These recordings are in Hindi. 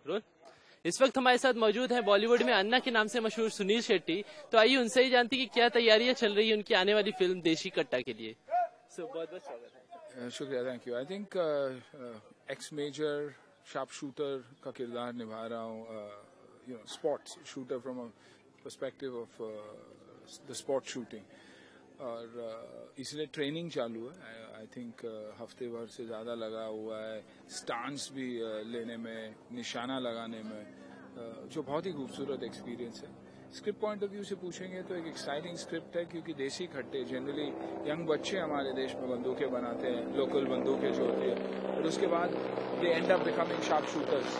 रोल। इस वक्त हमारे साथ मौजूद है बॉलीवुड में अन्ना के नाम से मशहूर सुनील शेट्टी। तो आइए उनसे ही जानती कि क्या तैयारियां चल रही है उनकी आने वाली फिल्म देशी कट्टा के लिए। बहुत बहुत स्वागत है। शुक्रिया, thank you. I think ex major sharp shooter का किरदार निभा रहा हूँ, sports shooter from a perspective of the sport shooting, और इसलिए ट्रेनिंग चालू है। आई थिंक हफ्ते भर से ज़्यादा लगा हुआ है स्टांस भी लेने में, निशाना लगाने में, जो बहुत ही खूबसूरत एक्सपीरियंस है। स्क्रिप्ट पॉइंट ऑफ व्यू से पूछेंगे तो एक एक्साइटिंग स्क्रिप्ट है, क्योंकि देसी खट्टे जनरली यंग बच्चे हमारे देश में बंदूकें बनाते हैं, लोकल बंदूकें जो होती है, और उसके बाद they end up becoming sharp shooters.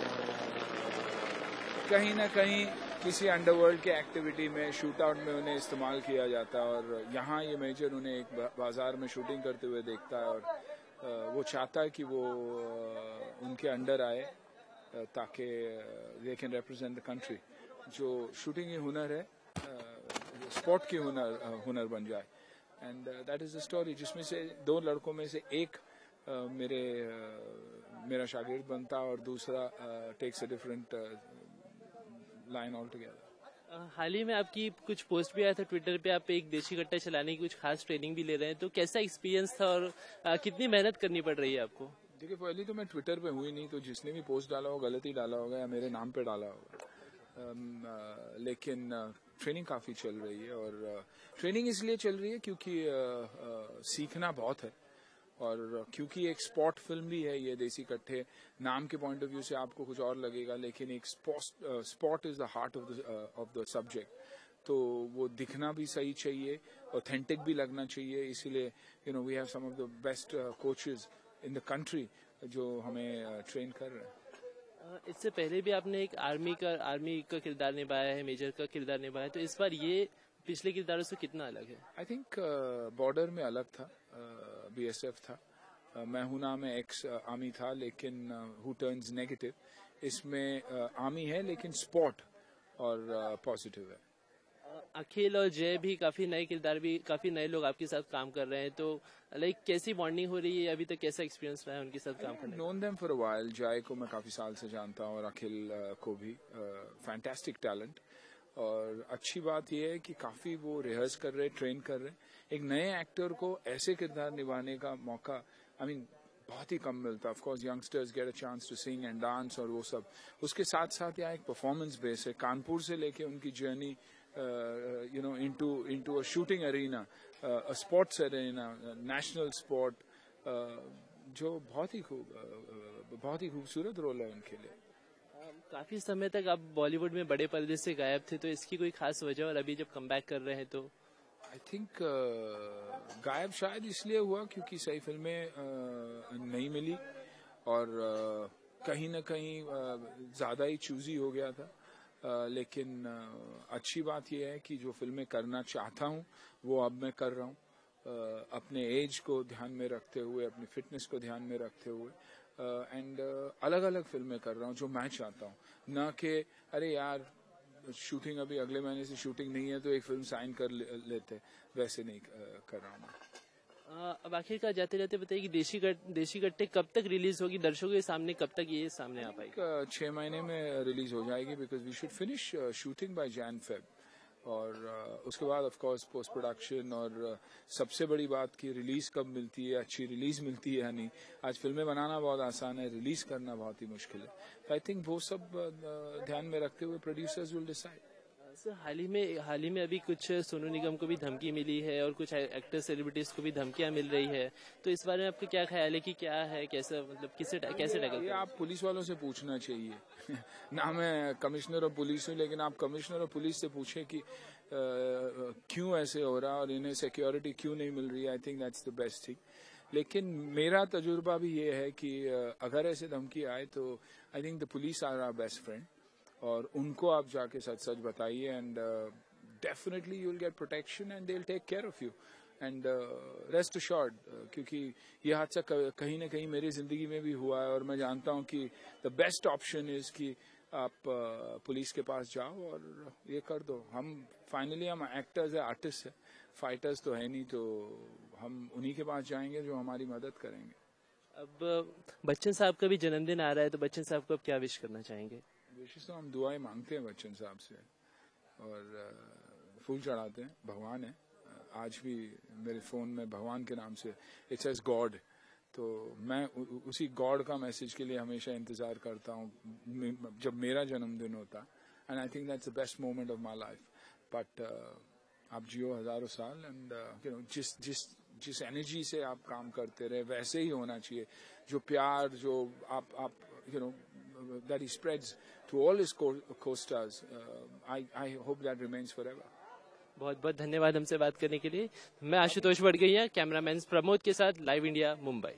कहीं ना कहीं किसी अंडरवर्ल्ड के एक्टिविटी में, शूट आउट में उन्हें इस्तेमाल किया जाता है, और यहाँ ये मेजर उन्हें एक बाजार में शूटिंग करते हुए देखता है, और वो चाहता है कि वो उनके अंडर आए ताकि they can represent the country. जो शूटिंग की हुनर है, स्पोर्ट की हुनर बन जाए, and that is the story, जिसमें से दो लड़कों में से एक मेरा शागिर्द बनता और दूसरा takes a different line altogether. हाल ही में आपकी कुछ पोस्ट भी आया था ट्विटर पे, आप एक देशी कट्टा चलाने की कुछ खास ट्रेनिंग भी ले रहे हैं, तो कैसा एक्सपीरियंस था और कितनी मेहनत करनी पड़ रही है आपको? देखिए, पहले तो मैं ट्विटर पे हुई नहीं, तो जिसने भी पोस्ट डाला हो गलत ही डाला होगा या मेरे नाम पे डाला होगा। लेकिन ट्रेनिंग काफ़ी चल रही है, और ट्रेनिंग इसलिए चल रही है क्योंकि सीखना बहुत है, और क्योंकि एक स्पॉट फिल्म भी है ये देसी कट्टे। नाम के पॉइंट ऑफ व्यू से आपको कुछ और लगेगा, लेकिन एक spot is the heart of the subject, तो वो दिखना भी सही चाहिए, ऑथेंटिक भी लगना चाहिए। इसीलिए we have some of the best coaches in the country जो हमें ट्रेन कर रहे हैं। इससे पहले भी आपने एक आर्मी का किरदार निभाया है, मेजर का किरदार निभाया है, तो इस बार ये पिछले किरदारों से कितना अलग है? आई थिंक बॉर्डर में अलग था, BSF था, मैं हूना में एक्स आर्मी था, लेकिन हु टर्न्स नेगेटिव। इसमें आर्मी है लेकिन स्पॉट और पॉजिटिव है। अखिल और जय भी काफी नए किरदार, भी काफी नए लोग आपके साथ काम कर रहे हैं, तो लाइक कैसी बॉन्डिंग हो रही है अभी तक, कैसा एक्सपीरियंस रहा है उनके साथ काम करने? Known them for a while. जय को मैं काफी साल से जानता हूँ, और अखिल को भी। फैंटास्टिक टैलेंट, और अच्छी बात यह है कि काफी वो रिहर्स कर रहे, ट्रेन कर रहे। एक नए एक्टर को ऐसे किरदार निभाने का मौका बहुत ही कम मिलता। Of course youngsters get a chance to sing and dance और वो सब, उसके साथ साथ यहाँ एक परफॉर्मेंस बेस है। कानपुर से लेके उनकी journey into a shooting arena, a sports arena, national sport, जो बहुत ही खूबसूरत रोल है उनके लिए। काफी समय तक आप बॉलीवुड में बड़े पर्दे से गायब थे, तो इसकी कोई खास वजह, और अभी जब कमबैक कर रहे हैं तो? आई थिंक गायब शायद इसलिए हुआ क्योंकि सही फिल्में नहीं मिली, और कहीं ना कहीं ज्यादा ही चूजी हो गया था। लेकिन अच्छी बात यह है कि जो फिल्में करना चाहता हूँ वो अब मैं कर रहा हूँ, अपने एज को ध्यान में रखते हुए, अपनी फिटनेस को ध्यान में रखते हुए, एंड अलग अलग फिल्में कर रहा हूँ जो मैं चाहता हूँ। ना कि अरे यार शूटिंग अभी अगले महीने से शूटिंग नहीं है तो एक फिल्म साइन कर लेते, वैसे नहीं कर रहा हूँ मैं। अब आखिरकार जाते जाते बताइए कि देशी कट्टे कब तक रिलीज होगी, दर्शकों के सामने कब तक ये सामने आ पाएगी? 6 महीने में रिलीज हो जाएगी, because we should finish shooting by Jan-Feb, और उसके बाद ऑफ कोर्स पोस्ट प्रोडक्शन, और सबसे बड़ी बात की रिलीज कब मिलती है, अच्छी रिलीज मिलती है या नहीं। आज फिल्में बनाना बहुत आसान है, रिलीज करना बहुत ही मुश्किल है। आई थिंक वो सब ध्यान में रखते हुए प्रोड्यूसर्स विल डिसाइड। सर हाल ही में अभी कुछ सोनू निगम को भी धमकी मिली है, और कुछ एक्टर सेलिब्रिटीज को भी धमकियां मिल रही है, तो इस बारे में आपका क्या ख्याल है कि क्या है, कैसे मतलब कैसे टैकल? ये आप पुलिस वालों से पूछना चाहिए ना मैं कमिश्नर ऑफ पुलिस हूँ, लेकिन आप कमिश्नर ऑफ पुलिस से पूछे कि क्यों ऐसे हो रहा और इन्हें सिक्योरिटी क्यों नहीं मिल रही। I think that's the best thing. लेकिन मेरा तजुर्बा भी ये है कि अगर ऐसे धमकी आए तो I think the police are our best friend, और उनको आप जाके सच सच बताइए, and definitely you will get protection and they will take care of you, and rest assured. क्योंकि ये हादसा कहीं ना कहीं मेरी जिंदगी में भी हुआ है, और मैं जानता हूँ कि द बेस्ट ऑप्शन इज कि आप पुलिस के पास जाओ और ये कर दो। हम एक्टर्स है, आर्टिस्ट है, फाइटर्स तो है नहीं, तो हम उन्हीं के पास जाएंगे जो हमारी मदद करेंगे। अब बच्चन साहब का भी जन्मदिन आ रहा है, तो बच्चन साहब को अब क्या विश करना चाहेंगे? विशेष तो हम दुआएं मांगते हैं बच्चन साहब से और फूल चढ़ाते हैं, भगवान है। आज भी मेरे फोन में भगवान के नाम से इट सेज गॉड, तो मैं उसी गॉड का मैसेज के लिए हमेशा इंतजार करता हूँ जब मेरा जन्मदिन होता। And I think that's the best moment of my life. But आप जियो हजारों साल एंड यू नो जिस एनर्जी से आप काम करते रहे वैसे ही होना चाहिए। जो प्यार जो आप you know that he spreads to all his co-stars, I hope that remains forever. बहुत बहुत धन्यवाद हमसे बात करने के लिए। मैं आशुतोष बढ़गैया, कैमरामैन प्रमोद के साथ, लाइव इंडिया, मुंबई।